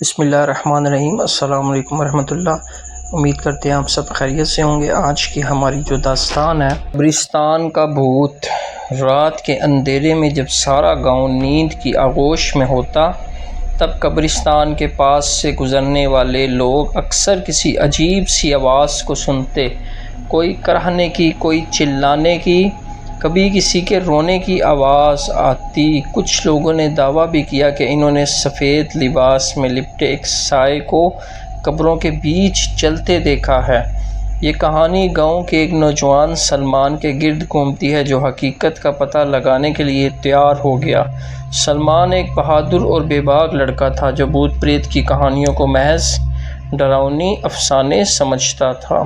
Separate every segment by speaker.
Speaker 1: بسم اللہ الرحمن الرحیم۔ السلام علیکم ورحمۃ اللہ۔ امید کرتے ہیں آپ سب خیریت سے ہوں گے۔ آج کی ہماری جو داستان ہے، قبرستان کا بھوت۔ رات کے اندھیرے میں جب سارا گاؤں نیند کی آغوش میں ہوتا، تب قبرستان کے پاس سے گزرنے والے لوگ اکثر کسی عجیب سی آواز کو سنتے، کوئی کرہنے کی، کوئی چلانے کی، کبھی کسی کے رونے کی آواز آتی۔ کچھ لوگوں نے دعویٰ بھی کیا کہ انہوں نے سفید لباس میں لپٹے ایک سائے کو قبروں کے بیچ چلتے دیکھا ہے۔ یہ کہانی گاؤں کے ایک نوجوان سلمان کے گرد گھومتی ہے، جو حقیقت کا پتہ لگانے کے لیے تیار ہو گیا۔ سلمان ایک بہادر اور بے باک لڑکا تھا، جو بھوت پریت کی کہانیوں کو محض ڈراؤنی افسانے سمجھتا تھا۔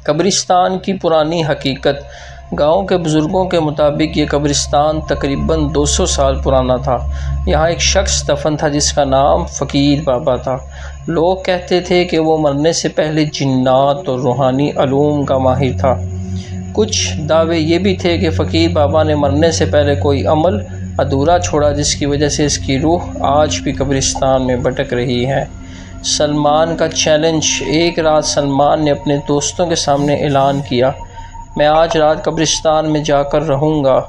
Speaker 1: قبرستان کی پرانی حقیقت۔ گاؤں کے بزرگوں کے مطابق یہ قبرستان تقریباً 200 سال پرانا تھا۔ یہاں ایک شخص دفن تھا جس کا نام فقیر بابا تھا۔ لوگ کہتے تھے کہ وہ مرنے سے پہلے جنات اور روحانی علوم کا ماہر تھا۔ کچھ دعوے یہ بھی تھے کہ فقیر بابا نے مرنے سے پہلے کوئی عمل ادھورا چھوڑا، جس کی وجہ سے اس کی روح آج بھی قبرستان میں بھٹک رہی ہے۔ سلمان کا چیلنج۔ ایک رات سلمان نے اپنے دوستوں کے سامنے اعلان کیا، میں آج رات قبرستان میں جا کر رہوں گا۔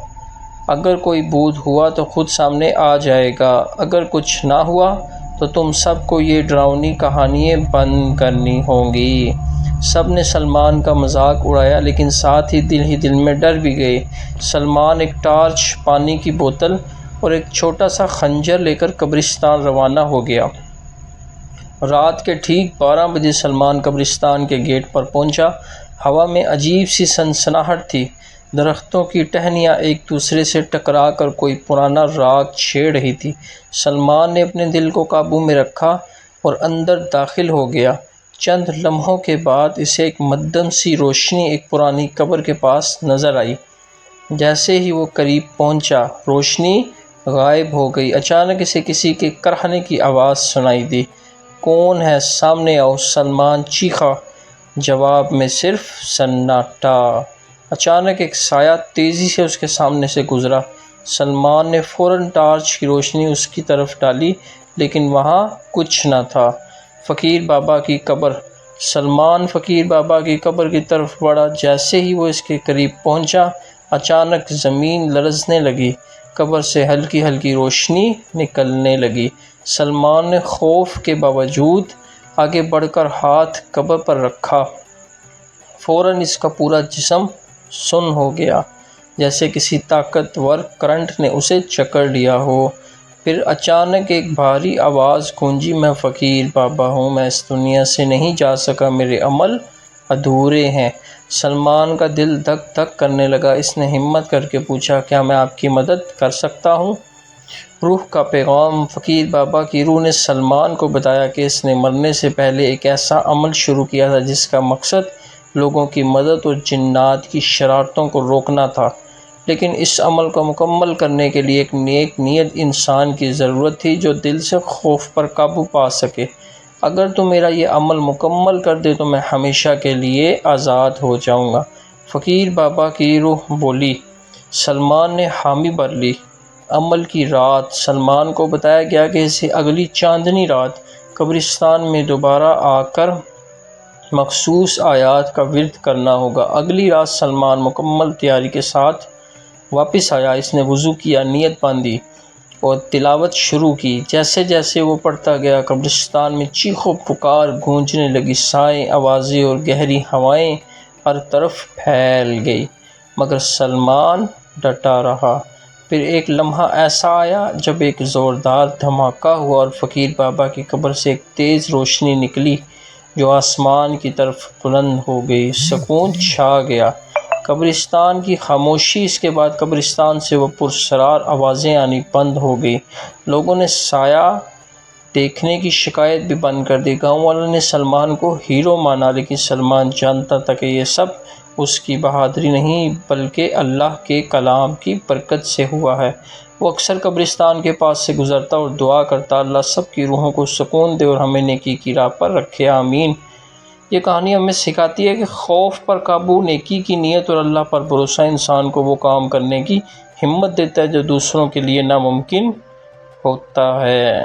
Speaker 1: اگر کوئی بھوت ہوا تو خود سامنے آ جائے گا، اگر کچھ نہ ہوا تو تم سب کو یہ ڈراؤنی کہانیاں بند کرنی ہوں گی۔ سب نے سلمان کا مذاق اڑایا، لیکن ساتھ ہی دل میں ڈر بھی گئے۔ سلمان ایک ٹارچ، پانی کی بوتل اور ایک چھوٹا سا خنجر لے کر قبرستان روانہ ہو گیا۔ رات کے ٹھیک 12 بجے سلمان قبرستان کے گیٹ پر پہنچا۔ ہوا میں عجیب سی سنسناہٹ تھی، درختوں کی ٹہنیاں ایک دوسرے سے ٹکرا کر کوئی پرانا راگ چھیڑ رہی تھی۔ سلمان نے اپنے دل کو قابو میں رکھا اور اندر داخل ہو گیا۔ چند لمحوں کے بعد اسے ایک مدھم سی روشنی ایک پرانی قبر کے پاس نظر آئی۔ جیسے ہی وہ قریب پہنچا، روشنی غائب ہو گئی۔ اچانک اسے کسی کے کرہنے کی آواز سنائی دی، کون ہے؟ سامنے آؤ، سلمان چیخا۔ جواب میں صرف سناٹا۔ اچانک ایک سایہ تیزی سے اس کے سامنے سے گزرا۔ سلمان نے فوراً ٹارچ کی روشنی اس کی طرف ڈالی، لیکن وہاں کچھ نہ تھا۔ فقیر بابا کی قبر۔ سلمان فقیر بابا کی قبر کی طرف بڑھا۔ جیسے ہی وہ اس کے قریب پہنچا، اچانک زمین لرزنے لگی، قبر سے ہلکی ہلکی روشنی نکلنے لگی۔ سلمان نے خوف کے باوجود آگے بڑھ کر ہاتھ قبر پر رکھا۔ فوراً اس کا پورا جسم سن ہو گیا، جیسے کسی طاقتور کرنٹ نے اسے جکڑ لیا ہو۔ پھر اچانک ایک بھاری آواز گونجی، میں فقیر بابا ہوں، میں اس دنیا سے نہیں جا سکا، میرے عمل ادھورے ہیں۔ سلمان کا دل دھک دھک کرنے لگا۔ اس نے ہمت کر کے پوچھا، کیا میں آپ کی مدد کر سکتا ہوں؟ روح کا پیغام۔ فقیر بابا کی روح نے سلمان کو بتایا کہ اس نے مرنے سے پہلے ایک ایسا عمل شروع کیا تھا جس کا مقصد لوگوں کی مدد اور جنات کی شرارتوں کو روکنا تھا، لیکن اس عمل کو مکمل کرنے کے لیے ایک نیک نیت انسان کی ضرورت تھی جو دل سے خوف پر قابو پا سکے۔ اگر تو میرا یہ عمل مکمل کر دے تو میں ہمیشہ کے لیے آزاد ہو جاؤں گا۔ فقیر بابا کی روح بولی۔ سلمان نے حامی بھر لی۔ عمل کی رات۔ سلمان کو بتایا گیا کہ اسے اگلی چاندنی رات قبرستان میں دوبارہ آ کر مخصوص آیات کا ورد کرنا ہوگا۔ اگلی رات سلمان مکمل تیاری کے ساتھ واپس آیا۔ اس نے وضو کیا، نیت باندھی اور تلاوت شروع کی۔ جیسے جیسے وہ پڑھتا گیا، قبرستان میں چیخ و پکار گونجنے لگی، سائیں، آوازیں اور گہری ہوائیں ہر طرف پھیل گئی، مگر سلمان ڈٹا رہا۔ پھر ایک لمحہ ایسا آیا جب ایک زوردار دھماکہ ہوا اور فقیر بابا کی قبر سے ایک تیز روشنی نکلی جو آسمان کی طرف بلند ہو گئی۔ سکون چھا گیا۔ قبرستان کی خاموشی۔ اس کے بعد قبرستان سے وہ پراسرار آوازیں آنی بند ہو گئی۔ لوگوں نے سایہ دیکھنے کی شکایت بھی بند کر دی۔ گاؤں والوں نے سلمان کو ہیرو مانا، لیکن سلمان جانتا تھا کہ یہ سب اس کی بہادری نہیں بلکہ اللہ کے کلام کی برکت سے ہوا ہے۔ وہ اکثر قبرستان کے پاس سے گزرتا اور دعا کرتا، اللہ سب کی روحوں کو سکون دے اور ہمیں نیکی کی راہ پر رکھے، آمین۔ یہ کہانی ہمیں سکھاتی ہے کہ خوف پر قابو، نیکی کی نیت اور اللہ پر بھروسہ انسان کو وہ کام کرنے کی ہمت دیتا ہے جو دوسروں کے لیے ناممکن ہوتا ہے۔